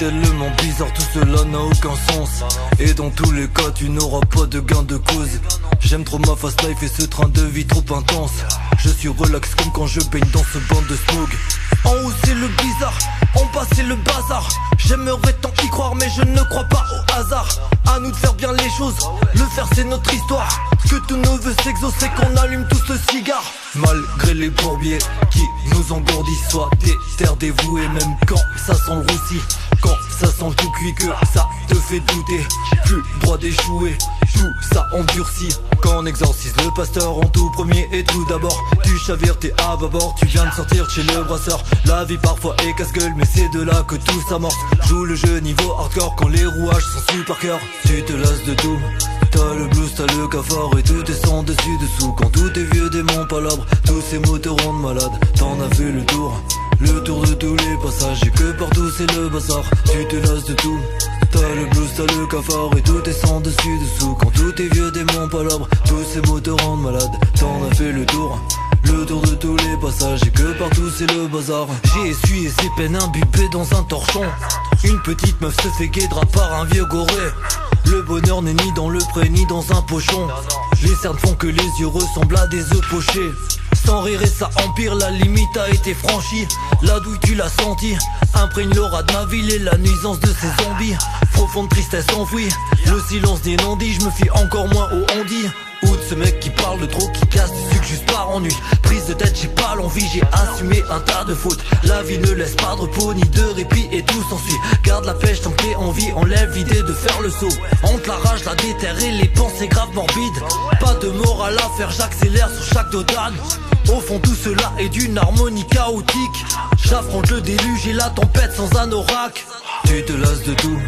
tellement bizarre, tout cela n'a aucun sens. Et dans tous les cas tu n'auras pas de gain de cause. J'aime trop ma fast life et ce train de vie trop intense. Je suis relax comme quand je baigne dans ce banc de smog. En haut c'est le bizarre, en bas c'est le bazar. J'aimerais tant y croire mais je ne crois pas au hasard. À nous de faire bien les choses, le faire c'est notre histoire. Que tous nos vœux s'exaucent et qu'on allume tous le cigare. Malgré les bourbiers qui nous engourdissent, sois déterre dévoué même quand ça sent le roussi. Quand ça sent le tout cuit que ça te fait douter. Plus droit d'échouer, tout ça endurcit. Quand on exorcise le pasteur en tout premier et tout d'abord, tu chavires, t'es à bâbord, tu viens de sortir chez le brasseur. La vie parfois est casse-gueule mais c'est de là que tout s'amorce. Joue le jeu niveau hardcore quand les rouages sont super cœur. Tu te lasses de tout, t'as le blues, t'as le cafard et tout descend dessus dessous. Quand tous tes vieux démons palabres, tous ces mots te rendent malade. T'en as fait le tour de tous les passages et que partout c'est le bazar. Tu te lasses de tout, t'as le blues, t'as le cafard et tout descend dessus dessous. Quand tous tes vieux démons palabres, tous ces mots te rendent malade. T'en as fait le tour de tous les passages et que partout c'est le bazar. J'ai essuyé ses peines imbibées dans un torchon. Une petite meuf se fait guédra par un vieux goré. Le bonheur n'est ni dans le pré ni dans un pochon. Les cernes font que les yeux ressemblent à des œufs pochés. Sans rire et ça empire, la limite a été franchie. La douille tu l'as senti, imprègne l'aura de ma ville et la nuisance de ces zombies. Profonde tristesse enfouie, le silence des non-dits, je me fie encore moins au on-dit. Ou de ce mec qui parle de trop, qui casse du sucre juste par ennui. Prise de tête, j'ai pas l'envie, j'ai assumé un tas de fautes. La vie ne laisse pas de repos, ni de répit et tout s'ensuit. Garde la pêche tant que t'es en vie, enlève l'idée de faire le saut. Entre la rage, la déterre et les pensées graves morbides. Pas de morale à faire, j'accélère sur chaque dos d'âne. Au fond tout cela est d'une harmonie chaotique. J'affronte le déluge et la tempête sans un oracle. Tu te lasses de tout,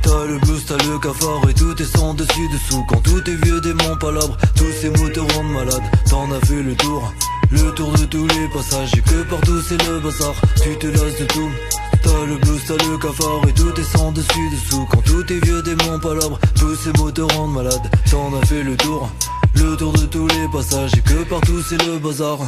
t'as le blues, t'as le cafard et tout descend dessus dessous. Quand tous tes vieux démons palabres, tous ces mots te rendent malade. T'en as fait le tour de tous les passages et que partout c'est le bazar. Tu te lasses de tout, t'as le blues, t'as le cafard et tout descend dessus dessous. Quand tous tes vieux démons palabres, tous ces mots te rendent malade. T'en as fait le tour de tous les passages et que partout c'est le bazar.